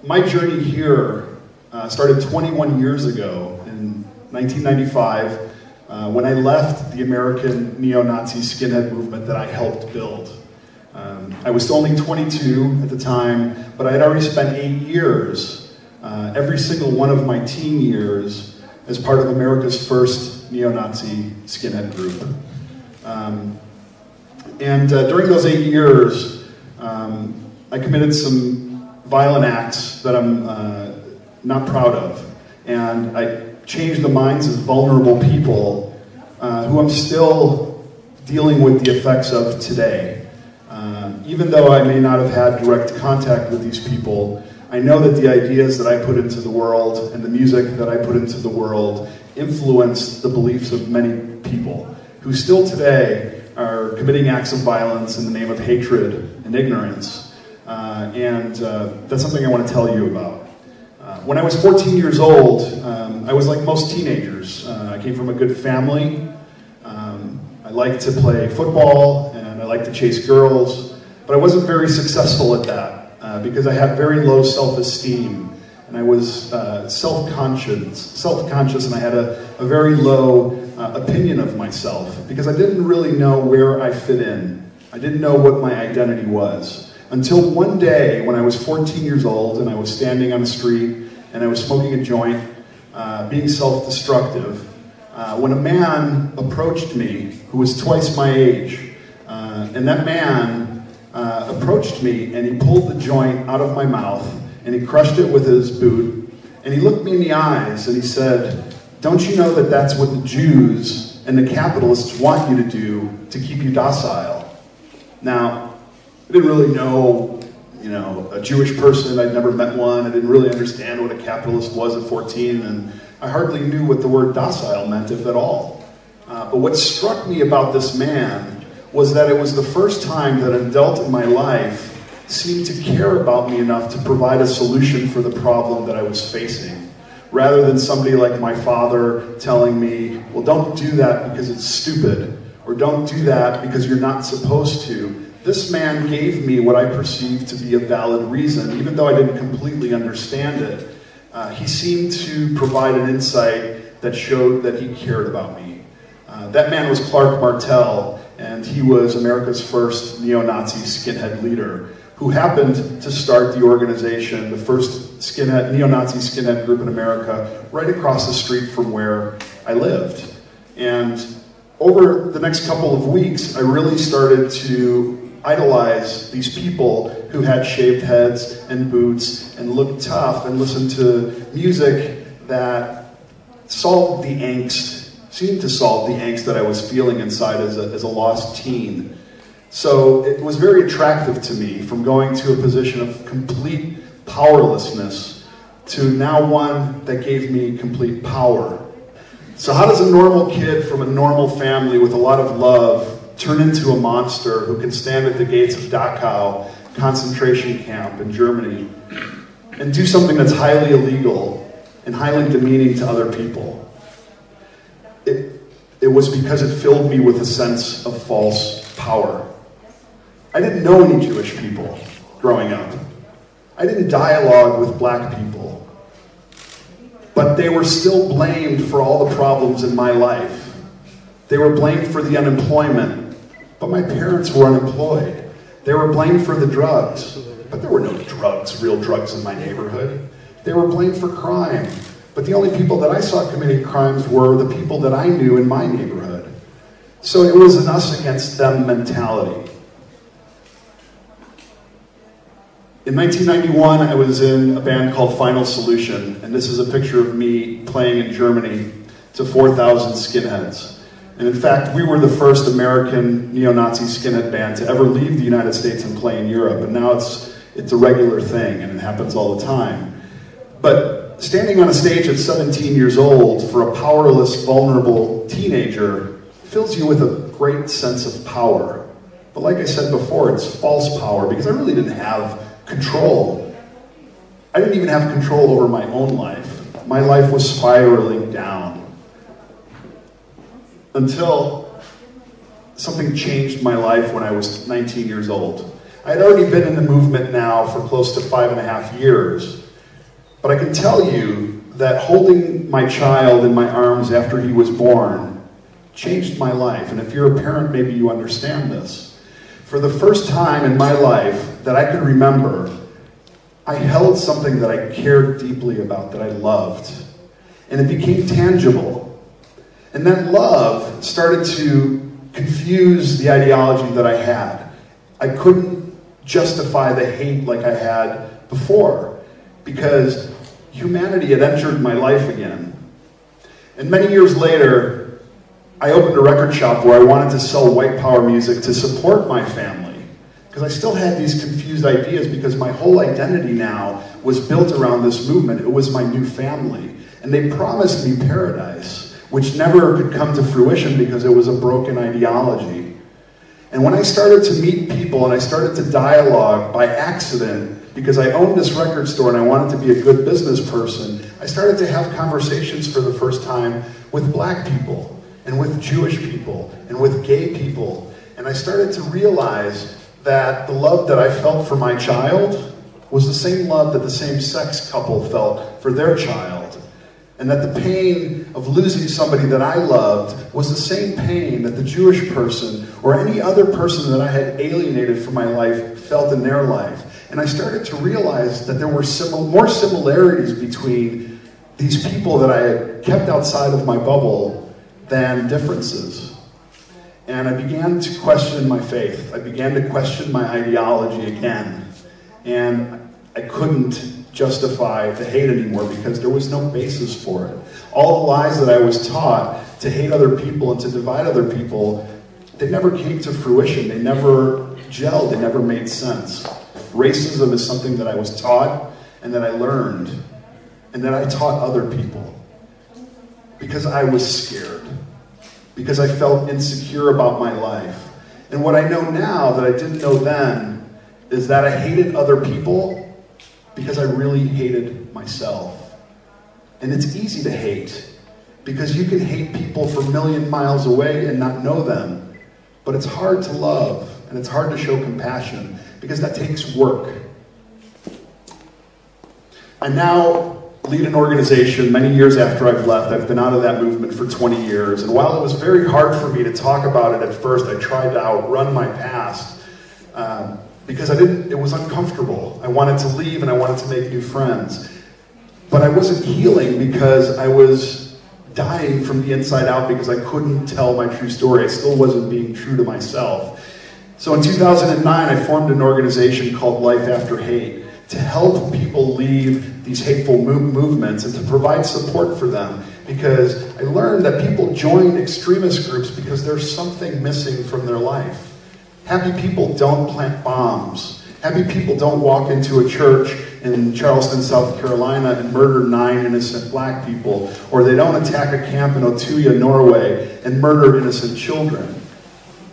my journey here started 21 years ago in 1995 when I left the American neo-Nazi skinhead movement that I helped build. I was only 22 at the time, but I had already spent 8 years, every single one of my teen years, as part of America's first neo-Nazi skinhead group. During those 8 years, I committed some violent acts that I'm not proud of. And I changed the minds of vulnerable people who I'm still dealing with the effects of today. Even though I may not have had direct contact with these people, I know that the ideas that I put into the world and the music that I put into the world influenced the beliefs of many people who still today are committing acts of violence in the name of hatred and ignorance. That's something I want to tell you about. When I was 14 years old, I was like most teenagers. I came from a good family. I liked to play football and I liked to chase girls, but I wasn't very successful at that because I had very low self-esteem and I was self-conscious and I had a very low opinion of myself because I didn't really know where I fit in. I didn't know what my identity was. Until one day when I was 14 years old and I was standing on the street and I was smoking a joint, being self-destructive, when a man approached me who was twice my age, and that man approached me and he pulled the joint out of my mouth and he crushed it with his boot and he looked me in the eyes and he said, "Don't you know that that's what the Jews and the capitalists want you to do to keep you docile?" Now, I didn't really know, a Jewish person. I'd never met one. I didn't really understand what a capitalist was at 14, and I hardly knew what the word docile meant, if at all. But what struck me about this man was that it was the first time that an adult in my life seemed to care about me enough to provide a solution for the problem that I was facing, rather than somebody like my father telling me, "Well, don't do that because it's stupid," or "Don't do that because you're not supposed to." This man gave me what I perceived to be a valid reason, even though I didn't completely understand it. He seemed to provide an insight that showed that he cared about me. That man was Clark Martel, and he was America's first neo-Nazi skinhead leader, who happened to start the organization, the first neo-Nazi skinhead group in America, right across the street from where I lived. And over the next couple of weeks, I really started to idolize these people who had shaved heads and boots and looked tough and listened to music that solved the angst, seemed to solve the angst that I was feeling inside as a lost teen. So it was very attractive to me, from going to a position of complete powerlessness to now one that gave me complete power. So how does a normal kid from a normal family with a lot of love turn into a monster who can stand at the gates of Dachau concentration camp in Germany and do something that's highly illegal and highly demeaning to other people? It was because it filled me with a sense of false power. I didn't know any Jewish people growing up. I didn't dialogue with black people. But they were still blamed for all the problems in my life. They were blamed for the unemployment, but my parents were unemployed. They were blamed for the drugs, but there were no drugs, real drugs in my neighborhood. They were blamed for crime, but the only people that I saw committing crimes were the people that I knew in my neighborhood. So it was an us against them mentality. In 1991, I was in a band called Final Solution, and this is a picture of me playing in Germany to 4,000 skinheads. And in fact, we were the first American neo-Nazi skinhead band to ever leave the United States and play in Europe, and now it's a regular thing, and it happens all the time. But standing on a stage at 17 years old for a powerless, vulnerable teenager fills you with a great sense of power. But like I said before, it's false power, because I really didn't have control. I didn't even have control over my own life. My life was spiraling down. Until something changed my life when I was 19 years old. I had already been in the movement now for close to 5.5 years, But I can tell you that holding my child in my arms after he was born changed my life. And if you're a parent, maybe you understand this. For the first time in my life that I could remember, I held something that I cared deeply about, that I loved. And it became tangible. And that love started to confuse the ideology that I had. I couldn't justify the hate like I had before, because humanity had entered my life again. And many years later, I opened a record shop where I wanted to sell white power music to support my family, because I still had these confused ideas, because my whole identity now was built around this movement. It was my new family. And they promised me paradise, which never could come to fruition because it was a broken ideology. And when I started to meet people and I started to dialogue by accident, because I owned this record store and I wanted to be a good business person, I started to have conversations for the first time with black people, and with Jewish people, and with gay people. And I started to realize that the love that I felt for my child was the same love that the same-sex couple felt for their child. And that the pain of losing somebody that I loved was the same pain that the Jewish person or any other person that I had alienated from my life felt in their life. And I started to realize that there were more similarities between these people that I had kept outside of my bubble than differences. And I began to question my faith. I began to question my ideology again. And I couldn't justify the hate anymore because there was no basis for it. All the lies that I was taught to hate other people and to divide other people, they never came to fruition. They never gelled. They never made sense. Racism is something that I was taught and that I learned and that I taught other people because I was scared, because I felt insecure about my life. And what I know now that I didn't know then is that I hated other people because I really hated myself. And it's easy to hate, because you can hate people from a million miles away and not know them. But it's hard to love, and it's hard to show compassion, because that takes work. I now lead an organization many years after I've left. I've been out of that movement for 20 years. And while it was very hard for me to talk about it at first, I tried to outrun my past. Because it was uncomfortable. I wanted to leave and I wanted to make new friends. But I wasn't healing because I was dying from the inside out because I couldn't tell my true story. I still wasn't being true to myself. So in 2009, I formed an organization called Life After Hate to help people leave these hateful movements and to provide support for them. Because I learned that people join extremist groups because there's something missing from their life. Happy people don't plant bombs. Happy people don't walk into a church in Charleston, South Carolina and murder 9 innocent black people. Or they don't attack a camp in Otuya, Norway and murder innocent children.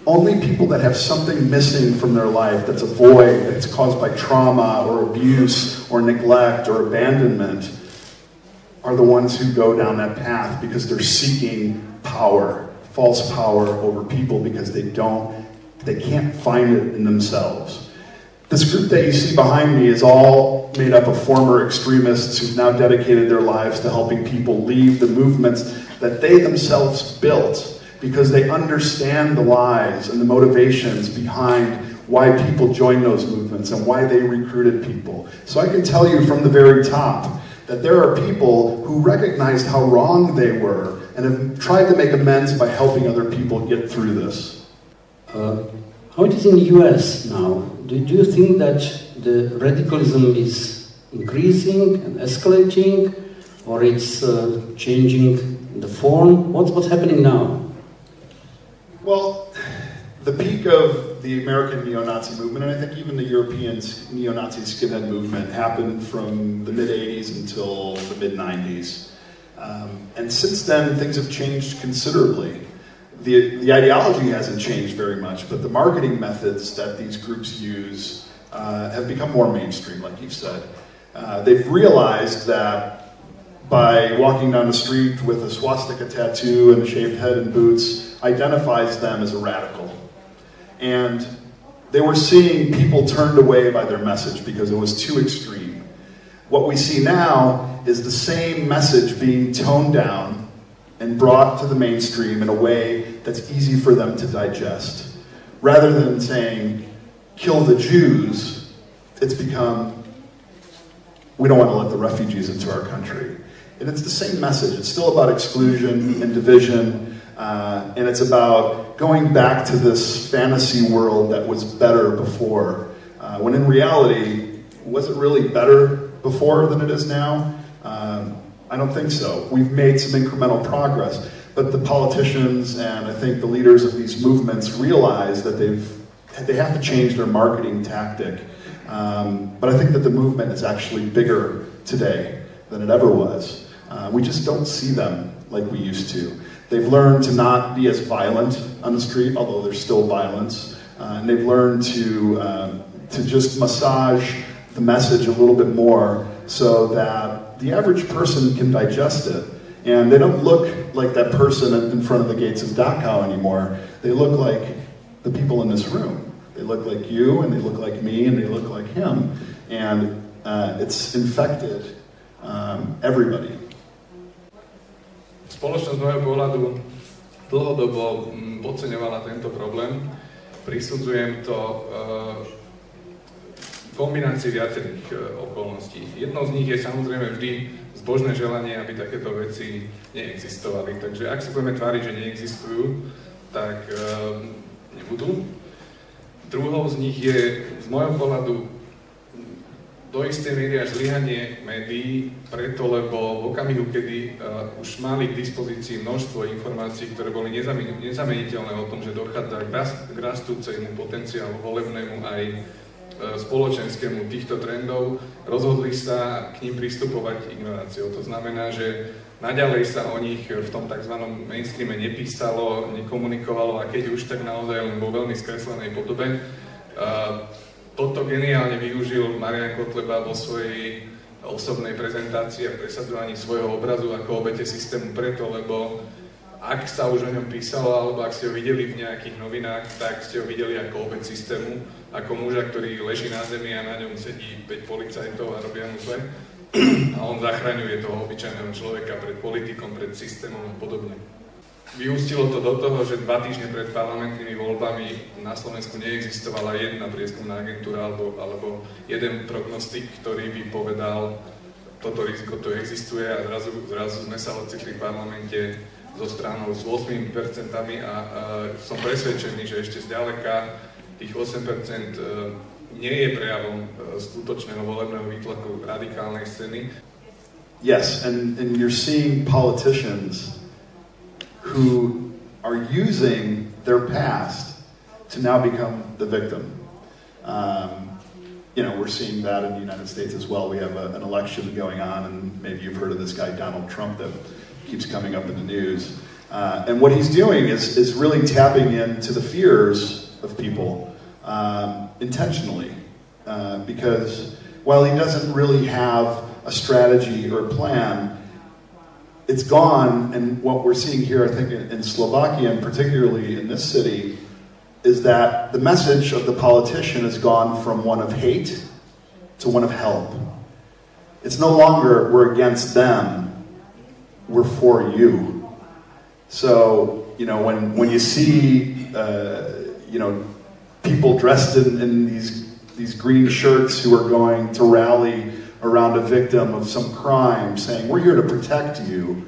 Only people that have something missing from their life that's a void, that's caused by trauma or abuse or neglect or abandonment, are the ones who go down that path because they're seeking power, false power over people because they can't find it in themselves. This group that you see behind me is all made up of former extremists who've now dedicated their lives to helping people leave the movements that they themselves built because they understand the lies and the motivations behind why people join those movements and why they recruited people. So I can tell you from the very top that there are people who recognized how wrong they were and have tried to make amends by helping other people get through this. How it is in the US now? Do you think that the radicalism is increasing and escalating, or it's changing the form? What's happening now? Well, the peak of the American neo-Nazi movement, and I think even the European neo-Nazi skinhead movement, happened from the mid-'80s until the mid-'90s. And since then, things have changed considerably. The ideology hasn't changed very much, but the marketing methods that these groups use have become more mainstream, like you've said. They've realized that by walking down the street with a swastika tattoo and a shaved head and boots identifies them as a radical. And they were seeing people turned away by their message because it was too extreme. What we see now is the same message being toned down and brought to the mainstream in a way that's easy for them to digest. Rather than saying, kill the Jews, it's become, we don't want to let the refugees into our country. And it's the same message. It's still about exclusion and division, and it's about going back to this fantasy world that was better before. When in reality, was it really better before than it is now? I don't think so. We've made some incremental progress, but the politicians and I think the leaders of these movements realize that they have to change their marketing tactic. But I think that the movement is actually bigger today than it ever was. We just don't see them like we used to. They've learned to not be as violent on the street, although there's still violence. And they've learned to just massage the message a little bit more so that the average person can digest it. And they don't look like that person in front of the gates of Dachau anymore. They look like the people in this room. They look like you, and they look like me, and they look like him. And it's infected everybody. Spoločnosť z môjho pohľadu dlhodobo podceňovala tento problém. Prisudzujem to kombinácii viacerých okolností. Jednou z nich je samozrejme vždy zbožné želanie, aby takéto veci neexistovali. Takže ak sa budeme tváriť, že neexistujú, tak nebudú. Druhou z nich je z môjho pohľadu do istej miery až zlyhanie médií, preto lebo v okamihu, kedy už mali k dispozícii množstvo informácií, ktoré boli nezameniteľné o tom, že dochádza k rastúcemu potenciálu volebnému aj spoločenskému týchto trendov, rozhodli sa k ním pristupovať ignoráciou. To znamená, že naďalej sa o nich v tom tzv. Mainstreame nepísalo, nekomunikovalo a keď už, tak naozaj len vo veľmi skreslenej podobe. Toto geniálne využil Marian Kotleba vo svojej osobnej prezentácii a presadzovaní svojho obrazu ako obete systému preto, lebo ak sa už o ňom písalo, alebo ak ste ho videli v nejakých novinách, tak ste ho videli ako obeť systému, ako muža, ktorý leží na zemi a na ňom sedí 5 policajtov a robia mu zle. A on zachraňuje toho obyčajného človeka pred politikom, pred systémom a podobne. Vyústilo to do toho, že 2 týždne pred parlamentnými voľbami na Slovensku neexistovala jedna prieskumná agentúra alebo jeden prognostik, ktorý by povedal, toto riziko tu existuje a zrazu sme sa ocitli v parlamente so stranou s 8% a som presvedčený, že ešte zďaleka tých 8% nie je prejavom skutočného volebného výtlaku radikálnej scény. Yes, and you're seeing politicians who are using their past to now become the victim. We're seeing that in the United States as well. We have an election going on, and maybe you've heard of this guy, Donald Trump, that keeps coming up in the news. And what he's doing is really tapping into the fears of people intentionally. Because while he doesn't really have a strategy or a plan, it's gone, and what we're seeing here, I think, in Slovakia, and particularly in this city, is that the message of the politician has gone from one of hate to one of help. It's no longer, we're against them, we're for you. So, when you see, people dressed in these green shirts who are going to rally around a victim of some crime, saying, we're here to protect you,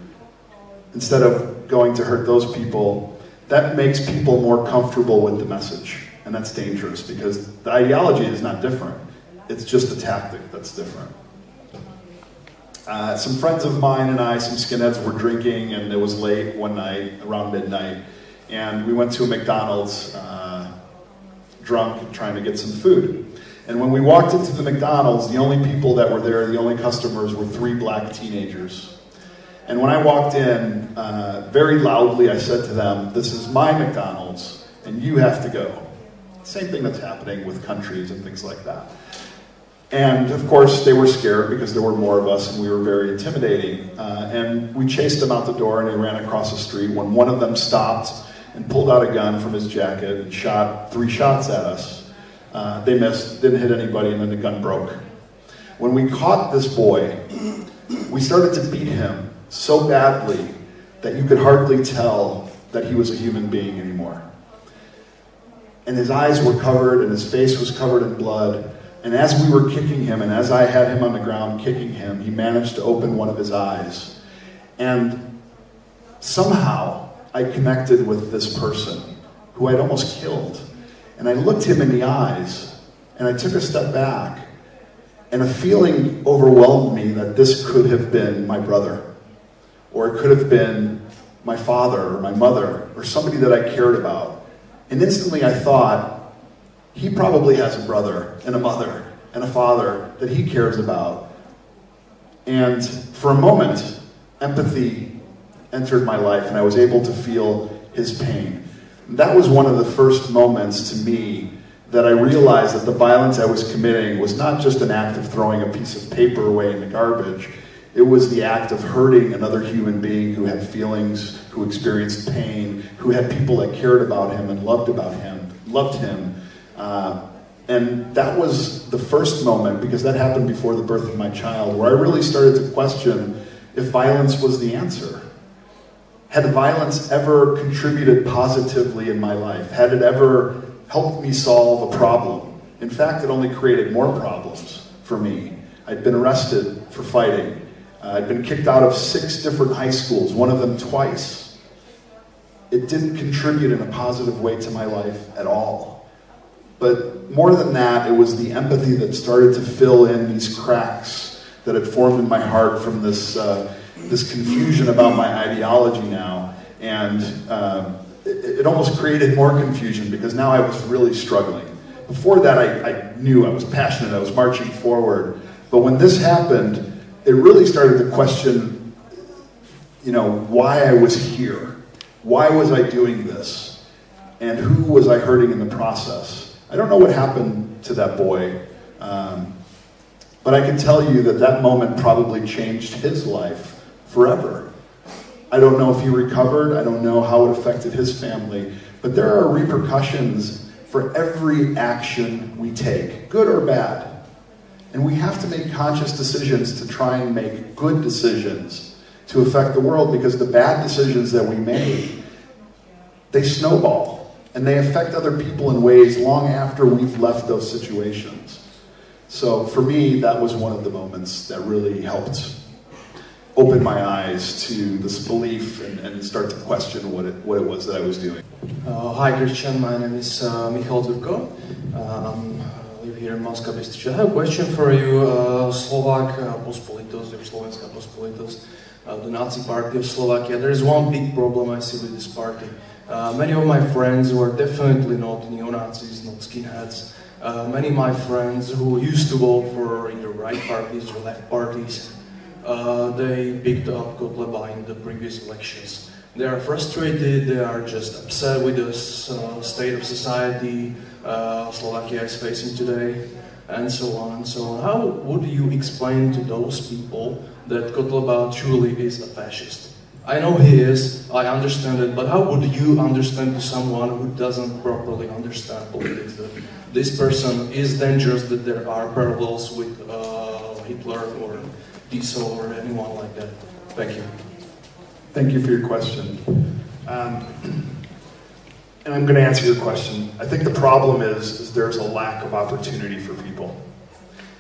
instead of going to hurt those people, that makes people more comfortable with the message. And that's dangerous, because the ideology is not different. It's just a tactic that's different. Some friends of mine and I, some skinheads, were drinking, and it was late one night, around midnight, and we went to a McDonald's, drunk, trying to get some food. And when we walked into the McDonald's, the only people that were there, the only customers, were 3 black teenagers. And when I walked in, very loudly I said to them, this is my McDonald's, and you have to go. Same thing that's happening with countries and things like that. And of course they were scared because there were more of us and we were very intimidating. And we chased them out the door and they ran across the street when one of them stopped and pulled out a gun from his jacket and shot 3 shots at us. They missed, didn't hit anybody, and then the gun broke. When we caught this boy, we started to beat him so badly that you could hardly tell that he was a human being anymore. And his eyes were covered and his face was covered in blood. And as we were kicking him, and as I had him on the ground kicking him, he managed to open one of his eyes. And somehow I connected with this person who I'd almost killed. And I looked him in the eyes, and I took a step back, and a feeling overwhelmed me that this could have been my brother, or it could have been my father or my mother, or somebody that I cared about. And instantly I thought, he probably has a brother and a mother and a father that he cares about. And for a moment, empathy entered my life, and I was able to feel his pain. And that was one of the first moments to me that I realized that the violence I was committing was not just an act of throwing a piece of paper away in the garbage. It was the act of hurting another human being who had feelings, who experienced pain, who had people that cared about him and loved him. And that was the first moment, because that happened before the birth of my child, where I really started to question if violence was the answer. Had violence ever contributed positively in my life? Had it ever helped me solve a problem? In fact, it only created more problems for me. I'd been arrested for fighting. I'd been kicked out of 6 different high schools, one of them twice. It didn't contribute in a positive way to my life at all. But more than that, it was the empathy that started to fill in these cracks that had formed in my heart from this confusion about my ideology now. And it almost created more confusion, because now I was really struggling. Before that, I knew I was passionate, I was marching forward. But when this happened, it really started to question, why I was here. Why was I doing this? And who was I hurting in the process? I don't know what happened to that boy, but I can tell you that that moment probably changed his life forever. I don't know if he recovered. I don't know how it affected his family. But there are repercussions for every action we take, good or bad. And we have to make conscious decisions to try and make good decisions to affect the world, because the bad decisions that we make, they snowball, and they affect other people in ways long after we've left those situations. So for me, that was one of the moments that really helped open my eyes to this belief and start to question what it was that I was doing. Hi Christian, my name is Michal Zurko. I live here in Moscow. I have a question for you. Slovak Pospolitos, or Slovenská Pospolitos, the Nazi party of Slovakia. There is one big problem I see with this party. Many of my friends who are definitely not neo-Nazis, not skinheads, many of my friends who used to vote for either right parties or left parties, they picked up Kotleba in the previous elections. They are frustrated, they are just upset with the state of society Slovakia is facing today, and so on and so on. How would you explain to those people that Kotleba truly is a fascist? I know he is, I understand it, but how would you understand to someone who doesn't properly understand politics that this person is dangerous, that there are parallels with Hitler or Diesel or anyone like that? Thank you. Thank you for your question. And I'm going to answer your question. I think the problem is there's a lack of opportunity for people.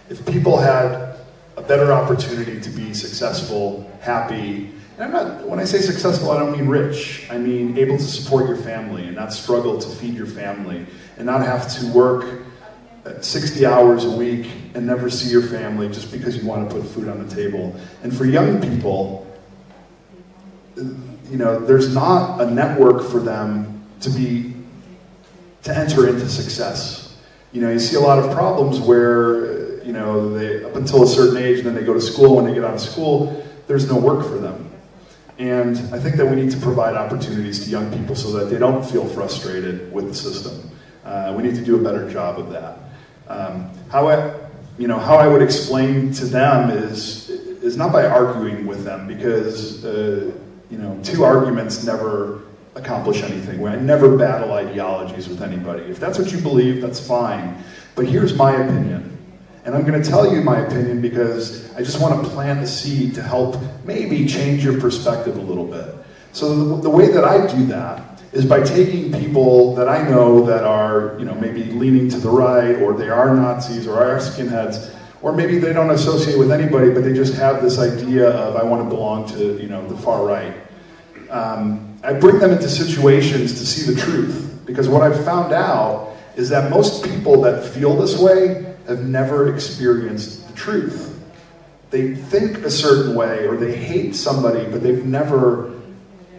If people had a better opportunity to be successful, happy, and when I say successful, I don't mean rich. I mean able to support your family and not struggle to feed your family, and not have to work 60 hours a week and never see your family just because you want to put food on the table. And for young people, there's not a network for them to enter into success. You see a lot of problems where, they, up until a certain age, and then they go to school. When they get out of school, there's no work for them. And I think that we need to provide opportunities to young people so that they don't feel frustrated with the system. We need to do a better job of that. How I would explain to them is not by arguing with them, because two arguments never accomplish anything. I never battle ideologies with anybody. If that's what you believe, that's fine. But here's my opinion. And I'm going to tell you my opinion because I just want to plant a seed to help maybe change your perspective a little bit. So the way that I do that is by taking people that I know that are, maybe leaning to the right, or they are Nazis, or are skinheads, or maybe they don't associate with anybody, but they just have this idea of, I want to belong to, the far right. I bring them into situations to see the truth, because what I've found out is that most people that feel this way have never experienced the truth. They think a certain way, or they hate somebody, but they've never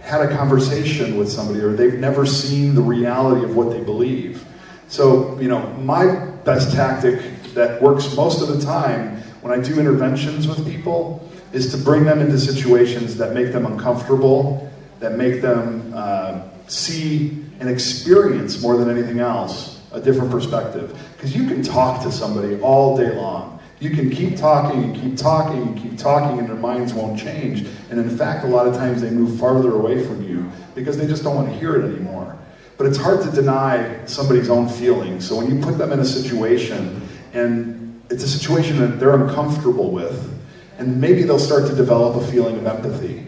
had a conversation with somebody, or they've never seen the reality of what they believe. So, my best tactic that works most of the time when I do interventions with people is to bring them into situations that make them uncomfortable, that make them see and experience more than anything else a different perspective. Because you can talk to somebody all day long. You can keep talking and keep talking and keep talking, and their minds won't change. And in fact, a lot of times they move farther away from you because they just don't want to hear it anymore. But it's hard to deny somebody's own feelings. So when you put them in a situation, and it's a situation that they're uncomfortable with, and maybe they'll start to develop a feeling of empathy,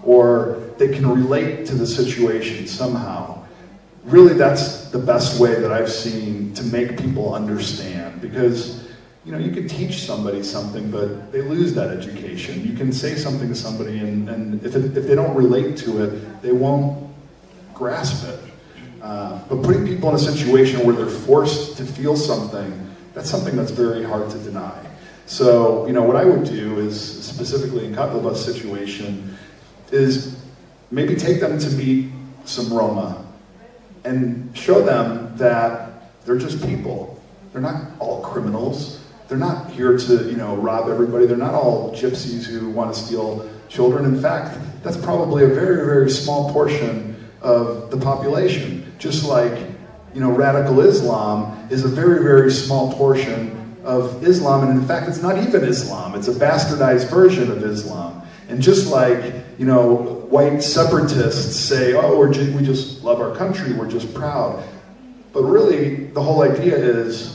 or they can relate to the situation somehow. Really, that's the best way that I've seen to make people understand. Because, you can teach somebody something, but they lose that education. You can say something to somebody, and if they don't relate to it, they won't grasp it. But putting people in a situation where they're forced to feel something, that's something that's very hard to deny. So, what I would do is, specifically in Katlaba's situation, is maybe take them to meet some Roma and show them that they're just people. They're not all criminals. They're not here to, rob everybody. They're not all gypsies who want to steal children. In fact, that's probably a very, very small portion of the population. Just like, radical Islam is a very, very small portion of Islam. And in fact, it's not even Islam. It's a bastardized version of Islam. And just like, white separatists say, oh, we just love our country, we're just proud. But really, the whole idea is,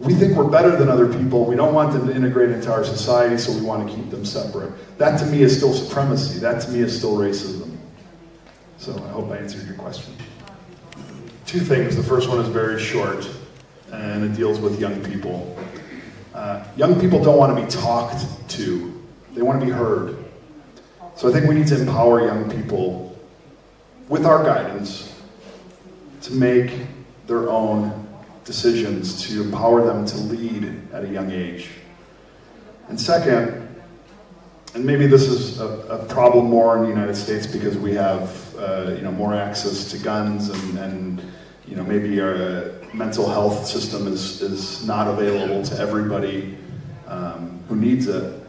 we think we're better than other people, we don't want them to integrate into our society, so we want to keep them separate. That to me is still supremacy, that to me is still racism. So I hope I answered your question. Two things. The first one is very short, and it deals with young people. Young people don't want to be talked to, they want to be heard. So I think we need to empower young people with our guidance to make their own decisions, to empower them to lead at a young age. And second, and maybe this is a problem more in the United States because we have more access to guns, and maybe our mental health system is not available to everybody who needs it.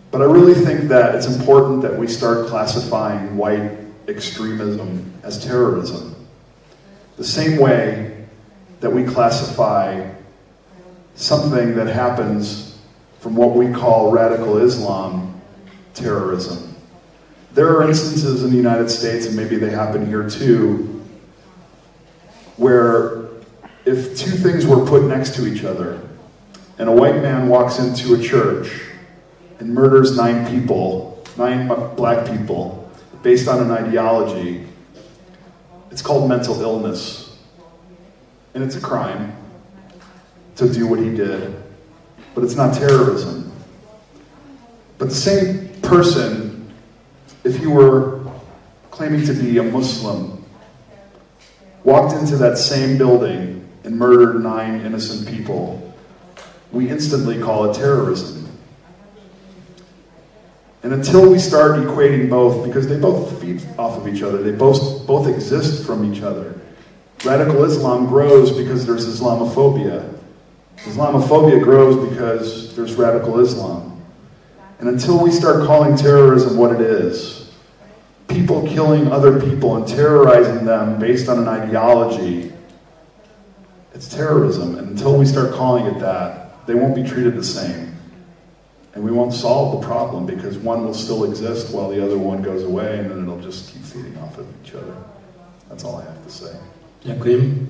But I really think that it's important that we start classifying white extremism as terrorism. The same way that we classify something that happens from what we call radical Islam terrorism. There are instances in the United States, and maybe they happen here too, where if two things were put next to each other, and a white man walks into a church and murders 9 black people, based on an ideology, it's called mental illness. And it's a crime to do what he did, but it's not terrorism. But the same person, if he were claiming to be a Muslim, walked into that same building and murdered 9 innocent people, we instantly call it terrorism. And until we start equating both, because they both feed off of each other, they both exist from each other. Radical Islam grows because there's Islamophobia. Islamophobia grows because there's radical Islam. And until we start calling terrorism what it is, people killing other people and terrorizing them based on an ideology, it's terrorism. And until we start calling it that, they won't be treated the same. And we won't solve the problem because one will still exist while the other one goes away, and then it'll just keep feeding off of each other. That's all I have to say. Ďakujem.